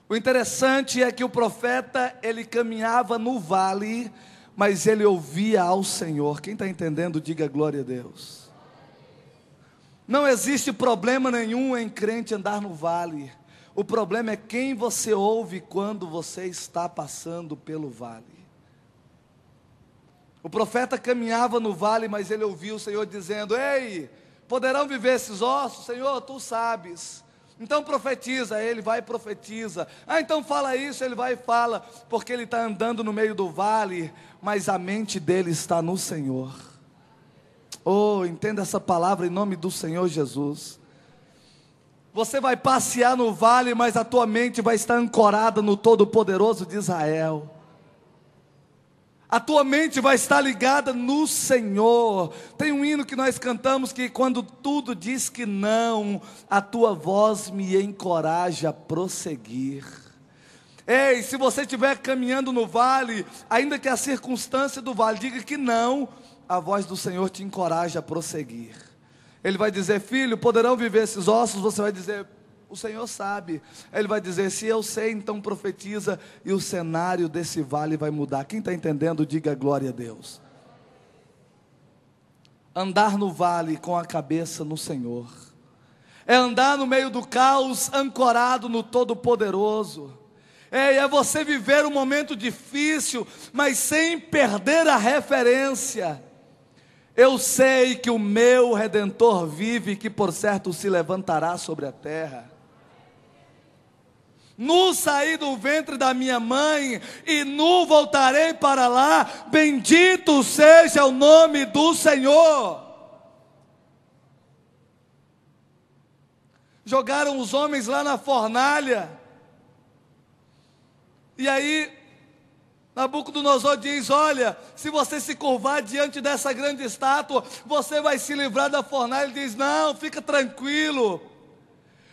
O interessante é que o profeta, ele caminhava no vale, mas ele ouvia ao Senhor. Quem está entendendo, diga glória a Deus. Não existe problema nenhum em crente andar no vale. O problema é quem você ouve quando você está passando pelo vale. O profeta caminhava no vale, mas ele ouvia o Senhor dizendo: ei, poderão viver esses ossos? Senhor, tu sabes. Então profetiza. Ele vai e profetiza. Então fala isso. Ele vai e fala, porque ele está andando no meio do vale, mas a mente dele está no Senhor. Oh, entenda essa palavra em nome do Senhor Jesus. Você vai passear no vale, mas a tua mente vai estar ancorada no Todo-Poderoso de Israel. A tua mente vai estar ligada no Senhor. Tem um hino que nós cantamos que quando tudo diz que não, a tua voz me encoraja a prosseguir. Ei, se você estiver caminhando no vale, ainda que a circunstância do vale diga que não, a voz do Senhor te encoraja a prosseguir. Ele vai dizer: filho, poderão viver esses ossos? Você vai dizer: o Senhor sabe. Ele vai dizer: se eu sei, então profetiza, e o cenário desse vale vai mudar. Quem está entendendo, diga glória a Deus. Andar no vale com a cabeça no Senhor, é andar no meio do caos, ancorado no Todo-Poderoso. É você viver um momento difícil, mas sem perder a referência. Eu sei que o meu Redentor vive, e que por certo se levantará sobre a terra. Nu saí do ventre da minha mãe, e nu voltarei para lá. Bendito seja o nome do Senhor. Jogaram os homens lá na fornalha, e aí Nabucodonosor diz: olha, se você se curvar diante dessa grande estátua, você vai se livrar da fornalha. Ele diz: não, fica tranquilo,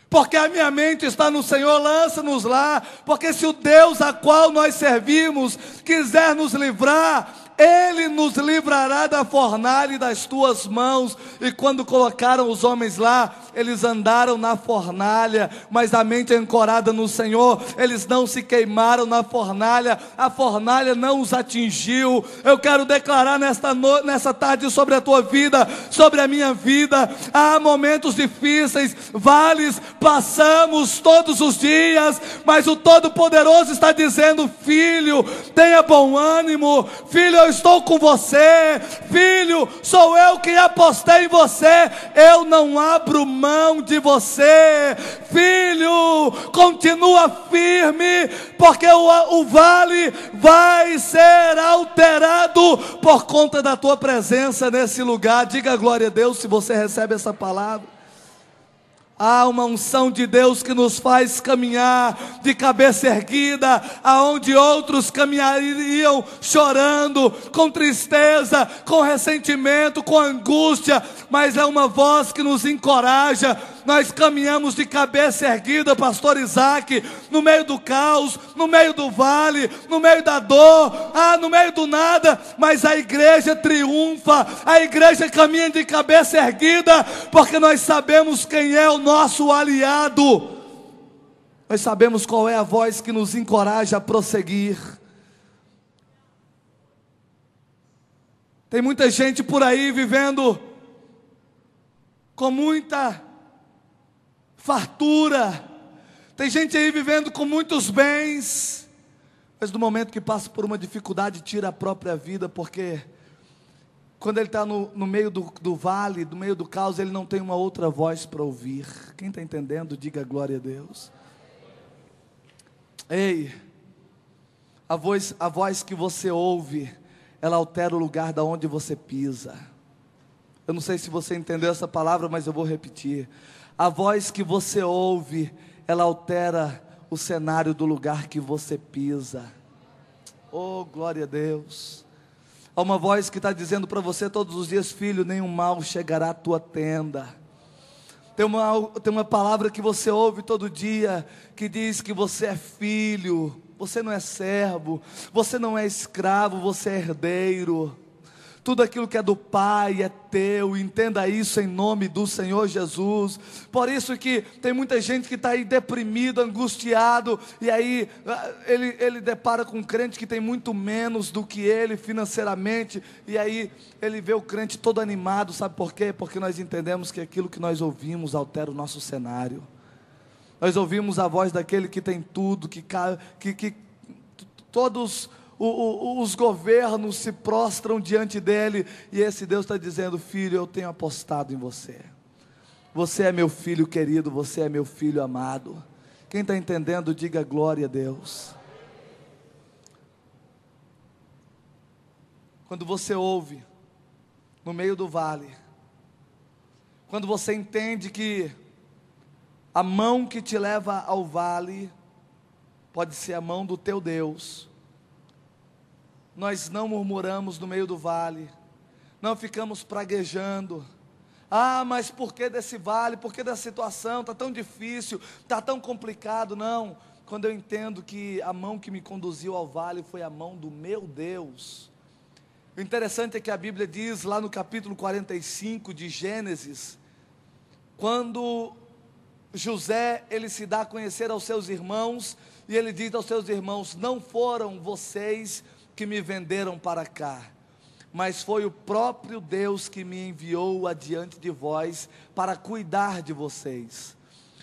porque a minha mente está no Senhor, lança-nos lá, porque se o Deus a qual nós servimos quiser nos livrar, Ele nos livrará da fornalha e das tuas mãos. E quando colocaram os homens lá, eles andaram na fornalha, mas a mente ancorada no Senhor, eles não se queimaram na fornalha, a fornalha não os atingiu. Eu quero declarar nessa tarde sobre a tua vida, sobre a minha vida: há momentos difíceis, vales, passamos todos os dias, mas o Todo-Poderoso está dizendo: filho, tenha bom ânimo, filho, eu estou com você, filho, sou eu que apostei em você, eu não abro mão de você, filho, continua firme, porque o vale vai ser alterado por conta da tua presença nesse lugar. Diga glória a Deus se você recebe essa palavra. Há uma unção de Deus que nos faz caminhar de cabeça erguida, aonde outros caminhariam chorando, com tristeza, com ressentimento, com angústia, mas é uma voz que nos encoraja. Nós caminhamos de cabeça erguida, pastor Isaac, no meio do caos, no meio do vale, no meio da dor, no meio do nada, mas a igreja triunfa, a igreja caminha de cabeça erguida, porque nós sabemos quem é o nosso aliado, nós sabemos qual é a voz que nos encoraja a prosseguir. Tem muita gente por aí vivendo com muita fartura, tem gente aí vivendo com muitos bens, mas no momento que passa por uma dificuldade, tira a própria vida, porque quando ele está no meio do vale, no meio do caos, ele não tem uma outra voz para ouvir. Quem está entendendo, diga glória a Deus. Ei, a voz que você ouve, ela altera o lugar da onde você pisa. Eu não sei se você entendeu essa palavra, mas eu vou repetir. A voz que você ouve, ela altera o cenário do lugar que você pisa. Oh, glória a Deus. Há uma voz que está dizendo para você todos os dias: filho, nenhum mal chegará à tua tenda. Tem uma palavra que você ouve todo dia, que diz que você é filho, você não é servo, você não é escravo, você é herdeiro. Tudo aquilo que é do Pai é teu, entenda isso em nome do Senhor Jesus. Por isso que tem muita gente que está aí deprimido, angustiado, e aí ele depara com um crente que tem muito menos do que ele financeiramente, e aí ele vê o crente todo animado, sabe por quê? Porque nós entendemos que aquilo que nós ouvimos altera o nosso cenário. Nós ouvimos a voz daquele que tem tudo, que todos os governos se prostram diante dele, e esse Deus está dizendo: filho, eu tenho apostado em você. Você é meu filho querido, você é meu filho amado. Quem está entendendo, diga glória a Deus. Quando você ouve, no meio do vale, quando você entende que a mão que te leva ao vale pode ser a mão do teu Deus, nós não murmuramos no meio do vale, não ficamos praguejando. Ah, mas por que desse vale? Por que dessa situação? Está tão difícil, está tão complicado. Não, quando eu entendo que a mão que me conduziu ao vale foi a mão do meu Deus. O interessante é que a Bíblia diz lá no capítulo 45 de Gênesis, quando José, ele se dá a conhecer aos seus irmãos, e ele diz aos seus irmãos: não foram vocês que me venderam para cá, mas foi o próprio Deus que me enviou adiante de vós para cuidar de vocês.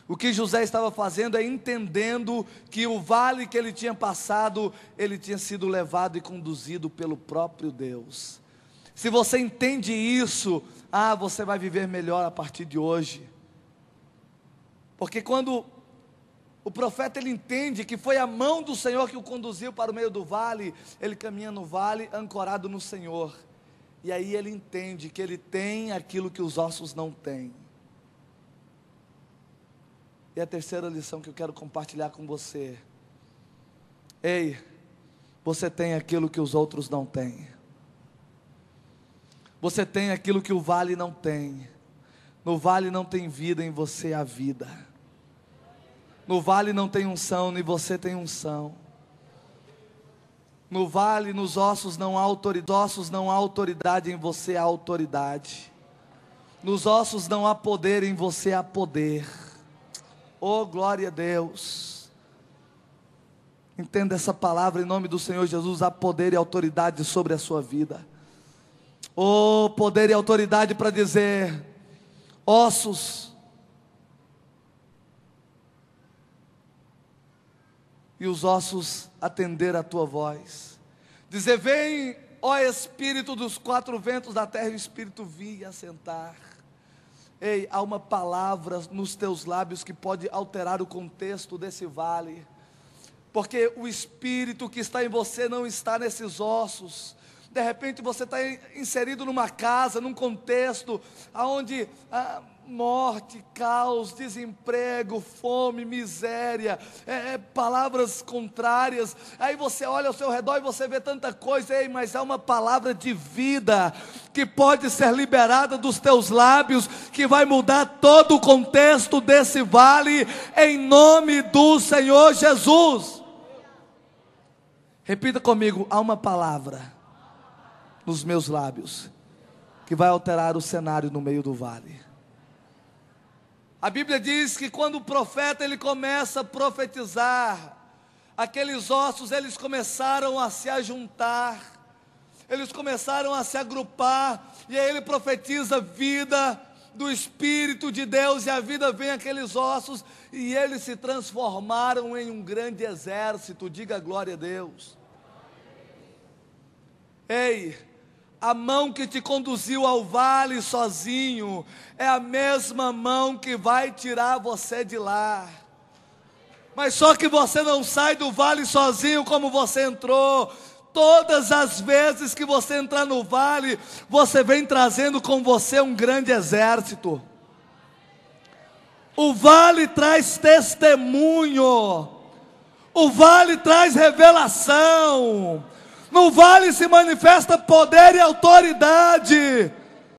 O que José estava fazendo é entendendo que o vale que ele tinha passado, ele tinha sido levado e conduzido pelo próprio Deus. Se você entende isso, você vai viver melhor a partir de hoje. Porque quando o profeta ele entende que foi a mão do Senhor que o conduziu para o meio do vale, ele caminha no vale ancorado no Senhor, e aí ele entende que ele tem aquilo que os ossos não têm. E a terceira lição que eu quero compartilhar com você: ei, você tem aquilo que os outros não têm. Você tem aquilo que o vale não tem. No vale não tem vida, em você há vida. No vale não tem unção, em você tem unção. No vale, nos ossos não há autoridade, em você há autoridade. Nos ossos não há poder, em você há poder. Oh, glória a Deus. Entenda essa palavra em nome do Senhor Jesus. Há poder e autoridade sobre a sua vida. Oh, poder e autoridade para dizer: ossos, e os ossos atender a tua voz, dizer: vem, ó Espírito dos quatro ventos da terra, e o Espírito vir e assentar. Ei, há uma palavra nos teus lábios que pode alterar o contexto desse vale, porque o Espírito que está em você não está nesses ossos. De repente você está inserido numa casa, num contexto onde morte, caos, desemprego, fome, miséria, palavras contrárias. Aí você olha ao seu redor e você vê tanta coisa. Ei, mas há uma palavra de vida que pode ser liberada dos teus lábios, que vai mudar todo o contexto desse vale, em nome do Senhor Jesus. Repita comigo: há uma palavra nos meus lábios que vai alterar o cenário no meio do vale. A Bíblia diz que quando o profeta ele começa a profetizar, aqueles ossos eles começaram a se ajuntar, eles começaram a se agrupar, e aí ele profetiza vida do Espírito de Deus, e a vida vem àqueles ossos, e eles se transformaram em um grande exército. Diga glória a Deus. Ei, a mão que te conduziu ao vale sozinho é a mesma mão que vai tirar você de lá. Mas só que você não sai do vale sozinho como você entrou. Todas as vezes que você entrar no vale, você vem trazendo com você um grande exército. O vale traz testemunho. O vale traz revelação. No vale se manifesta poder e autoridade.